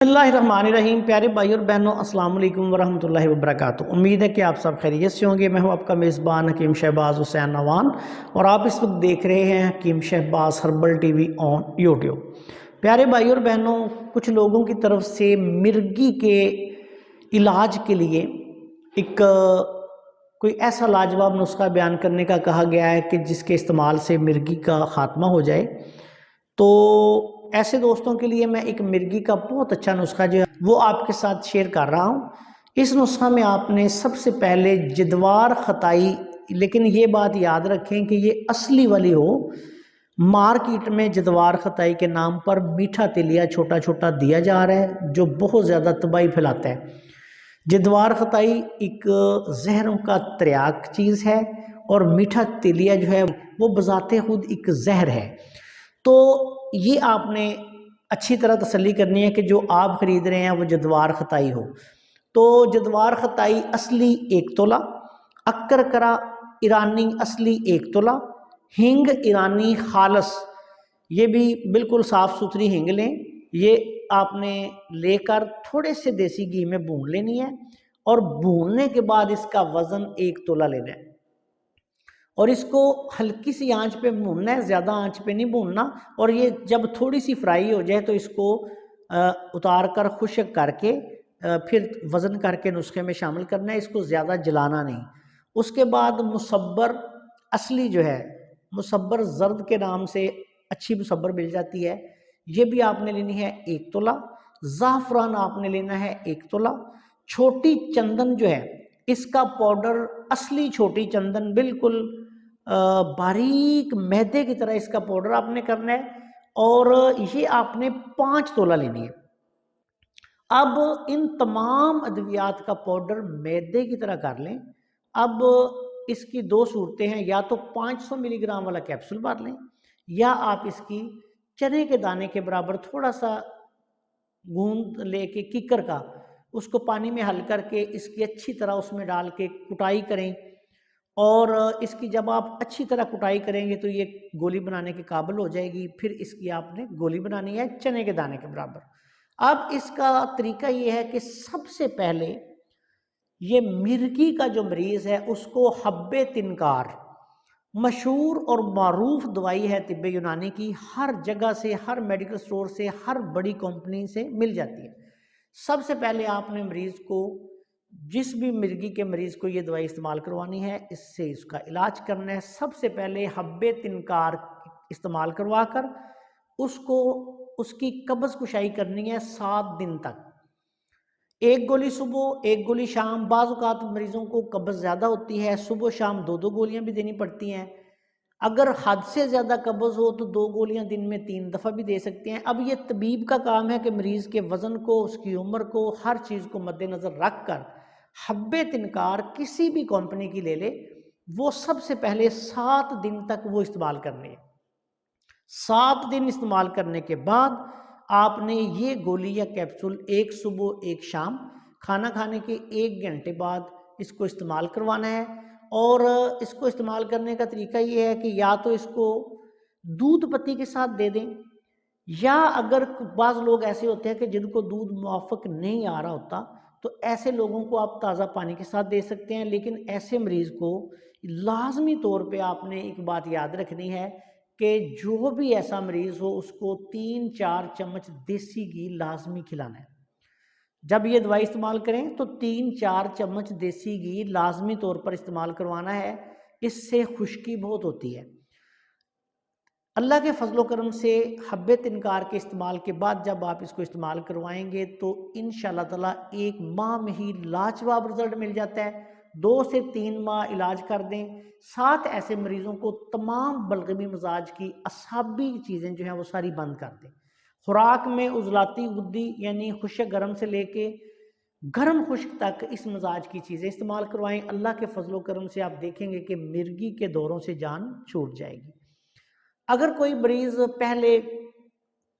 बिस्मिल्लाहिर्रहमानिर्रहीम। प्यारे भाई और बहनों, अस्सलाम वालेकुम वरहमतुल्लाहि वबरकातुहू। उम्मीद है कि आप सब खैरियत से होंगे। मैं हूं आपका मेज़बान हकीम शहबाज हुसैन नवान और आप इस वक्त देख रहे हैं Hakeem Shahbaz herbal TV on YouTube. प्यारे भाई और बहनों, कुछ लोगों की तरफ से मिर्गी के इलाज के लिए एक कोई ऐसा लाजवाब नुस्खा बयान करने का कहा गया है कि जिसके इस्तेमाल से मिर्गी का ख़ात्मा हो जाए। तो ऐसे दोस्तों के लिए मैं एक मिर्गी का बहुत अच्छा नुस्खा जो है वो आपके साथ शेयर कर रहा हूँ। इस नुस्खा में आपने सबसे पहले जद्वार खताई, लेकिन ये बात याद रखें कि ये असली वाली हो। मार्केट में जद्वार खताई के नाम पर मीठा तिलिया छोटा छोटा दिया जा रहा है जो बहुत ज़्यादा तबाही फैलाता है। जद्वार खताई एक जहरों का त्रियाक चीज़ है और मीठा तिलिया जो है वो बजाते खुद एक जहर है। तो ये आपने अच्छी तरह तसल्ली करनी है कि जो आप ख़रीद रहे हैं वो जद्वार खताई हो। तो जद्वार खताई असली 1 तोला, अक्कर करा ईरानी असली 1 तोला, हींग ईरानी खालस, ये भी बिल्कुल साफ़ सुथरी हींग लें। ये आपने लेकर थोड़े से देसी घी में भून लेनी है और भूनने के बाद इसका वज़न 1 तोला लेना है और इसको हल्की सी आंच पे भूनना है, ज़्यादा आंच पे नहीं भूनना। और ये जब थोड़ी सी फ्राई हो जाए तो इसको उतार कर खुश्क करके फिर वज़न करके नुस्खे में शामिल करना है। इसको ज़्यादा जलाना नहीं। उसके बाद मुसब्बर असली जो है, मुसब्बर ज़र्द के नाम से अच्छी मुसब्बर मिल जाती है, ये भी आपने लेनी है 1 तोला। ज़ाफ़रान आपने लेना है 1 तोला। छोटी चंदन जो है इसका पाउडर, असली छोटी चंदन बिल्कुल बारीक मैदे की तरह इसका पाउडर आपने करना है और ये आपने 5 तोला लेनी है। अब इन तमाम अद्वियात का पाउडर मैदे की तरह कर लें। अब इसकी 2 सूरतें हैं, या तो 500 मिलीग्राम वाला कैप्सूल भर लें या आप इसकी चने के दाने के बराबर थोड़ा सा गूंद लेके किकर का उसको पानी में हल करके इसकी अच्छी तरह उसमें डाल के कुटाई करें। और इसकी जब आप अच्छी तरह कुटाई करेंगे तो ये गोली बनाने के काबिल हो जाएगी। फिर इसकी आपने गोली बनानी है चने के दाने के बराबर। अब इसका तरीका ये है कि सबसे पहले ये मिर्गी का जो मरीज़ है उसको हब्बे तिनकार, मशहूर और मारूफ दवाई है तिब्बे यूनानी की, हर जगह से, हर मेडिकल स्टोर से, हर बड़ी कंपनी से मिल जाती है। सबसे पहले आपने मरीज़ को, जिस भी मिर्गी के मरीज़ को ये दवाई इस्तेमाल करवानी है, इससे इसका इलाज करना है। सबसे पहले हब्बे तिनकार इस्तेमाल करवा कर उसको, उसकी कब्ज़ कुशाई करनी है 7 दिन तक। 1 गोली सुबह, 1 गोली शाम। बाज़ औक़ात मरीज़ों को कब्ज़ ज़्यादा होती है, सुबह शाम 2-2 गोलियाँ भी देनी पड़ती हैं। अगर हद से ज़्यादा कब्ज़ हो तो 2 गोलियाँ दिन में 3 दफ़ा भी दे सकते हैं। अब ये तबीब का काम है कि मरीज़ के वज़न को, उसकी उम्र को, हर चीज़ को मद्देनज़र रख कर हब्बे तिनकार किसी भी कंपनी की ले ले, वो सबसे पहले 7 दिन तक वो इस्तेमाल करनी है। 7 दिन इस्तेमाल करने के बाद आपने ये गोली या कैप्सूल एक सुबह एक शाम, खाना खाने के 1 घंटे बाद इसको इस्तेमाल करवाना है। और इसको इस्तेमाल करने का तरीका ये है कि या तो इसको दूध पत्ती के साथ दे दें, या अगर बाज़ लोग ऐसे होते हैं कि जिनको दूध मुआफ़िक नहीं आ रहा होता, तो ऐसे लोगों को आप ताज़ा पानी के साथ दे सकते हैं। लेकिन ऐसे मरीज़ को लाज़मी तौर पे आपने एक बात याद रखनी है कि जो भी ऐसा मरीज़ हो उसको 3-4 चम्मच देसी घी लाज़मी खिलाना है। जब ये दवाई इस्तेमाल करें तो 3-4 चम्मच देसी घी लाज़मी तौर पर इस्तेमाल करवाना है। इससे खुश्की बहुत होती है। अल्लाह के फजलो करम से हब्बे तिनकार के इस्तेमाल के बाद जब आप इसको इस्तेमाल करवाएंगे तो इंशाअल्लाह ताला 1 माह में ही लाजवाब रिजल्ट मिल जाता है। 2 से 3 माह इलाज कर दें। 7 ऐसे मरीज़ों को तमाम बलगमी मिजाज की असाबी चीज़ें जो हैं वो सारी बंद कर दें। खुराक में उजलाती गुद्दी यानी खुश्क गर्म से लेके गर्म खुश्क तक इस मिजाज की चीज़ें इस्तेमाल करवाएं। अल्लाह के फजलो करम से आप देखेंगे कि मिर्गी के दौरों से जान छूट जाएगी। अगर कोई मरीज़ पहले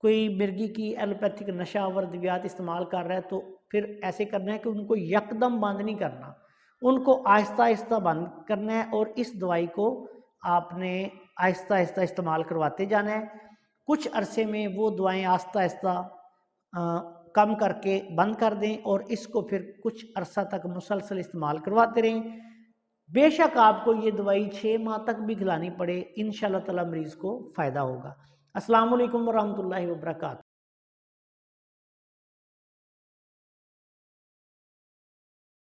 कोई मिर्गी की एलोपैथिक नशा आवर अद्वियात इस्तेमाल कर रहा है तो फिर ऐसे करना है कि उनको यकदम बंद नहीं करना, उनको आहिस्ता आहिस्ता बंद करना है और इस दवाई को आपने आहिस्ता आहिस्ता इस्तेमाल करवाते जाना है। कुछ अरसे में वो दवाएं आहिस्ता आहिस्ता کم کر کے بند کر دیں اور اس کو پھر کچھ عرصہ تک مسلسل استعمال کرواتے رہیں. بے شک آپ کو یہ دوائی 6 ماہ تک بھی کھلانی پڑے، انشاءاللہ تعالی مریض کو فائدہ ہوگا. السلام علیکم ورحمۃ اللہ وبرکاتہ.